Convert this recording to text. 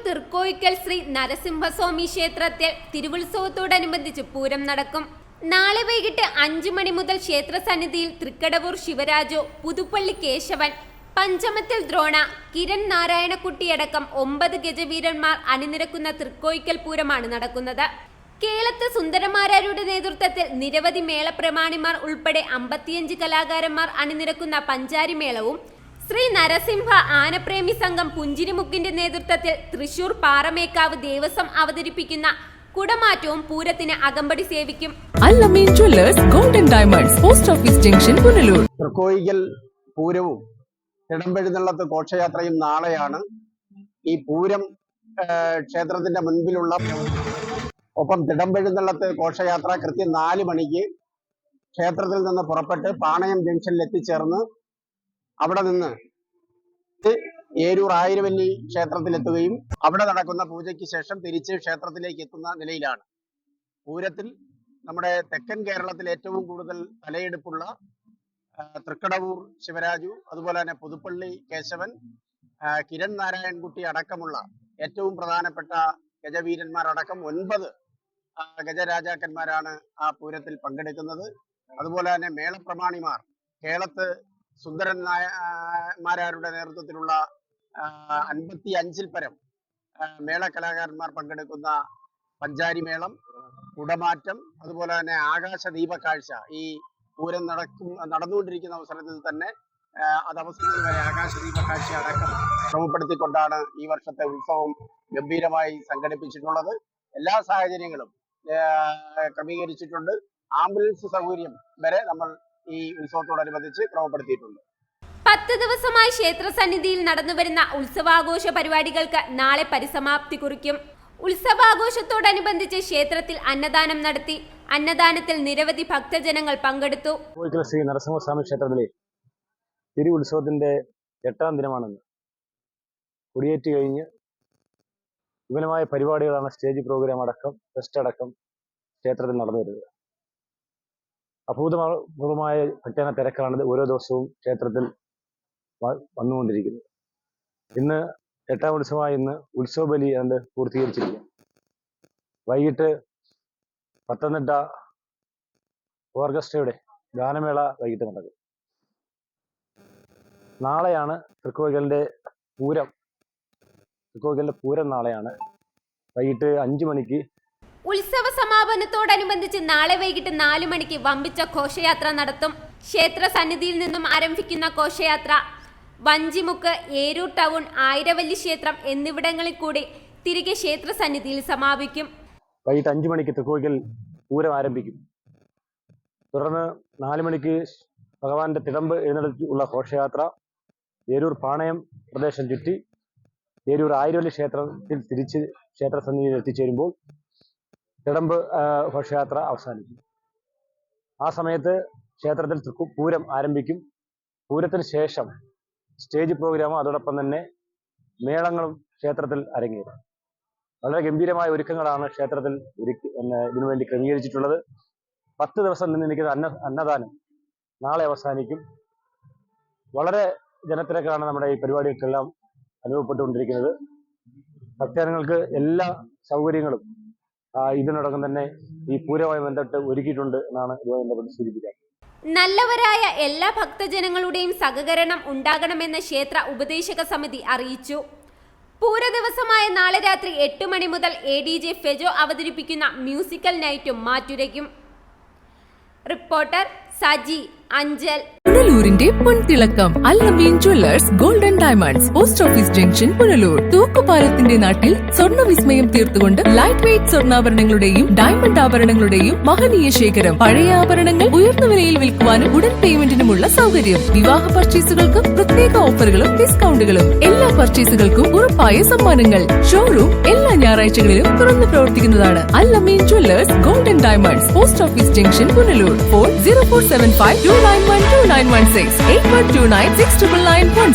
തൃക്കോയിക്കൽ ശ്രീ നരസിംഹസ്വാമി ക്ഷേത്രത്തിൽ തിരുവുത്സവത്തോടനുബന്ധിച്ച് പൂരം നടക്കും. നാളെ വൈകിട്ട് 5 മണി മുതൽ ക്ഷേത്ര സന്നിധിയിൽ തൃക്കടവൂർ ശിവരാജു, പുതുപ്പള്ളി കേശവൻ, പഞ്ചമത്തിൽ ദ്രോണ, കിരൺ നാരായണക്കുട്ടിയടക്കം 9 ഗജവീരന്മാർ അണിനിരക്കുന്ന തൃക്കോയിക്കൽ പൂരമാണ് നടക്കുന്നത്. കേളത്ത് സുന്ദരമാരാരുടെ നേതൃത്വത്തിൽ നിരവധി മേളപ്രമാണിമാർ ഉൾപ്പെടെ 55 കലാകാരന്മാർ അണിനിരക്കുന്ന പഞ്ചാരി മേളവും, ശ്രീ നരസിംഹ ആനപ്രേമി സംഘം പുഞ്ചിരിമുക്കിന്റെ നേതൃത്വത്തിൽ തൃശൂർ പാറമേക്കാവ് ദേവസ്വം അവതരിപ്പിക്കുന്ന കുടമാറ്റവും പൂരത്തിന് അകമ്പടി സേവിക്കും. Al-Ameen jewellers golden diamonds, post office junction, Punalur. Thrikkoyikkal പൂരവും തിടമ്പെഴുന്നള്ളത്ത് ഘോഷയാത്രയും നാളെയാണ്. ഈ പൂരം ക്ഷേത്രത്തിന്റെ മുൻപിലുള്ള ഒപ്പം തിടമ്പെഴുന്നള്ളത്ത് ഘോഷയാത്ര കൃത്യം 4 മണിക്ക് ക്ഷേത്രത്തിൽ നിന്ന് പുറപ്പെട്ട് പാണയം ജംഗ്ഷനിൽ എത്തിച്ചേർന്ന് അവിടെ നിന്ന് ഏരൂർ ആയിരവല്ലി ക്ഷേത്രത്തിലെത്തുകയും അവിടെ നടക്കുന്ന പൂജയ്ക്ക് ശേഷം തിരിച്ച് ക്ഷേത്രത്തിലേക്ക് എത്തുന്ന നിലയിലാണ്. പൂരത്തിൽ നമ്മുടെ തെക്കൻ കേരളത്തിൽ ഏറ്റവും കൂടുതൽ തലയെടുപ്പുള്ള തൃക്കടവൂർ ശിവരാജു, അതുപോലെ തന്നെ പുതുപ്പള്ളി കേശവൻ, കിരൺ നാരായൺകുട്ടി അടക്കമുള്ള ഏറ്റവും പ്രധാനപ്പെട്ട ഗജവീരന്മാരടക്കം 9 ഗജരാജാക്കന്മാരാണ് ആ പൂരത്തിൽ പങ്കെടുക്കുന്നത്. അതുപോലെ തന്നെ മേളപ്രമാണിമാർ കേളത്ത് സുന്ദരന്മാരാരുടെ നേതൃത്വത്തിലുള്ള 55-ൽ പരം മേള കലാകാരന്മാർ പങ്കെടുക്കുന്ന പഞ്ചാരി മേളം, കുടമാറ്റം, അതുപോലെ തന്നെ ആകാശ ദീപക്കാഴ്ച. ഈ പൂരം നടന്നുകൊണ്ടിരിക്കുന്ന അവസരത്തിൽ തന്നെ അത് അവസാനം വരെ ആകാശ ദീപക്കാഴ്ച അടക്കം ക്രമപ്പെടുത്തിക്കൊണ്ടാണ് ഈ വർഷത്തെ ഉത്സവം ഗംഭീരമായി സംഘടിപ്പിച്ചിട്ടുള്ളത്. എല്ലാ സാഹചര്യങ്ങളും ക്രമീകരിച്ചിട്ടുണ്ട്. ആംബുലൻസ് സൗകര്യം വരെ നമ്മൾ ഈ ഉത്സവത്തോടനുബന്ധിച്ച് ക്രമപ്പെടുത്തിയിട്ടുണ്ട്. 10 ദിവസമായി ക്ഷേത്ര സന്നിധിയിൽ നടന്നുവരുന്ന ഉത്സവാഘോഷ പരിപാടികൾക്ക് നാളെ പരിസമാപ്തി കുറിക്കും. ഉത്സവാഘോഷത്തോടനുബന്ധിച്ച് ക്ഷേത്രത്തിൽ അന്നദാനം നടത്തി. അന്നദാനത്തിൽ നിരവധി ഭക്തജനങ്ങൾ പങ്കെടുത്തു. ശ്രീ നരസിംഹസ്വാമി ക്ഷേത്രത്തിലെ തിരു ഉത്സവത്തിന്റെ 8ാം ദിനമാണെന്ന്. കൊടിയേറ്റ് കഴിഞ്ഞ് വിപുലമായ പരിപാടികളാണ്, സ്റ്റേജ് പ്രോഗ്രാം അടക്കം, ഫെസ്റ്റ് അടക്കം ക്ഷേത്രത്തിൽ നടന്നു വരുന്നത്. അഭൂതപൂർവമായ ഭക്തജന തിരക്കാണ് ഓരോ ദിവസവും ക്ഷേത്രത്തിൽ വന്നുകൊണ്ടിരിക്കുന്നത്. ഇന്ന് 8ാം ഉത്സവമായ ഇന്ന് ഉത്സവ ബലി അത് പൂർത്തീകരിച്ചിരിക്കുക. വൈകിട്ട് പത്തനംതിട്ട ഓർക്കസ്ട്രയുടെ ഗാനമേള വൈകിട്ട് നടക്കും. നാളെയാണ് തൃക്കോയിക്കലിന്റെ പൂരം നാളെയാണ് വൈകിട്ട് 5 മണിക്ക്. ഉത്സവ സമാപനത്തോടനുബന്ധിച്ച് നാളെ വൈകിട്ട് 4 മണിക്ക് വമ്പിച്ച ഘോഷയാത്ര നടത്തും. ക്ഷേത്ര സന്നിധിയിൽ നിന്നും ആരംഭിക്കുന്ന ഘോഷയാത്ര വഞ്ചിമുക്ക്, ഏരൂർ ടൗൺ, ആയിരവല്ലി ക്ഷേത്രം എന്നിവിടങ്ങളിൽ കൂടി തിരികെ ക്ഷേത്ര സന്നിധിയിൽ സമാപിക്കും. വൈകിട്ട് 5 മണിക്ക് തൃക്കോയിക്കൽ പൂരം ആരംഭിക്കും. തുടർന്ന് 4 മണിക്ക് ഭഗവാന്റെ തിടമ്പ് എഴുന്നള്ളിച്ചുള്ള ഘോഷയാത്ര ഏരൂർ പാണയം പ്രദേശം ചുറ്റി ഏരൂർ ആയിരവല്ലി ക്ഷേത്രത്തിൽ തിരിച്ച് ക്ഷേത്ര സന്നിധിയിൽ എത്തിച്ചേരുമ്പോൾ തിടമ്പ് ഘോഷയാത്ര അവസാനിക്കും. ആ സമയത്ത് ക്ഷേത്രത്തിൽ പൂരം ആരംഭിക്കും. പൂരത്തിന് ശേഷം സ്റ്റേജ് പ്രോഗ്രാമും അതോടൊപ്പം തന്നെ മേളങ്ങളും ക്ഷേത്രത്തിൽ അരങ്ങേറും. വളരെ ഗംഭീരമായ ഒരുക്കങ്ങളാണ് ക്ഷേത്രത്തിൽ ഇതിനുവേണ്ടി ക്രമീകരിച്ചിട്ടുള്ളത്. 10 ദിവസം നിന്ന് നിൽക്കുന്ന അന്നദാനം നാളെ അവസാനിക്കും. വളരെ ജനത്തിരക്കാണ് നമ്മുടെ ഈ പരിപാടികൾക്കെല്ലാം അനുഭവപ്പെട്ടുകൊണ്ടിരിക്കുന്നത്. ഭക്തജനങ്ങൾക്ക് എല്ലാ സൗകര്യങ്ങളും ഇതിനോടകം തന്നെ ഈ പൂരവുമായി ബന്ധപ്പെട്ട് ഒരുക്കിയിട്ടുണ്ട് എന്നാണ് ഇതുമായി ബന്ധപ്പെട്ട് സൂചിപ്പിക്കുന്നത്. നല്ലവരായ എല്ലാ ഭക്തജനങ്ങളുടെയും സഹകരണം ഉണ്ടാകണമെന്ന് ക്ഷേത്ര ഉപദേശക സമിതി അറിയിച്ചു. പൂര ദിവസമായ നാളെ രാത്രി 8 മണി മുതൽ ADJ ഫെജോ അവതരിപ്പിക്കുന്ന മ്യൂസിക്കൽ നൈറ്റും മാറ്റുരയ്ക്കും. റിപ്പോർട്ടർ സജി, അഞ്ചൽ. പുനലൂരിന്റെ പൊൻതിളക്കം Al-Ameen jewellers golden diamonds, post office junction, Punalur. തൂക്കുപാലത്തിന്റെ നാട്ടിൽ സ്വർണ്ണ വിസ്മയം തീർത്തുകൊണ്ട് ലൈറ്റ് വെയ്റ്റ് സ്വർണ്ണാഭരണങ്ങളുടെയും ഡയമണ്ട് ആഭരണങ്ങളുടെയും മഹനീയ ശേഖരം. പഴയ ആഭരണങ്ങൾ ഉയർന്ന വിലയിൽ വിൽക്കുവാനും ഉടൻ പേയ്മെന്റിനുമുള്ള സൗകര്യം. വിവാഹ പർച്ചേസുകൾക്കും പ്രത്യേക ഓഫറുകളും ഡിസ്കൗണ്ടുകളും. എല്ലാ പർച്ചേസുകൾക്കും ഉറപ്പായ സമ്മാനങ്ങൾ. ഷോറൂം എല്ലാ ഞായറാഴ്ചകളിലും തുറന്നു പ്രവർത്തിക്കുന്നതാണ്. Al-Ameen jewellers golden diamonds, post office junction, Punalur. Phone 0475 291 2916 8129 69916.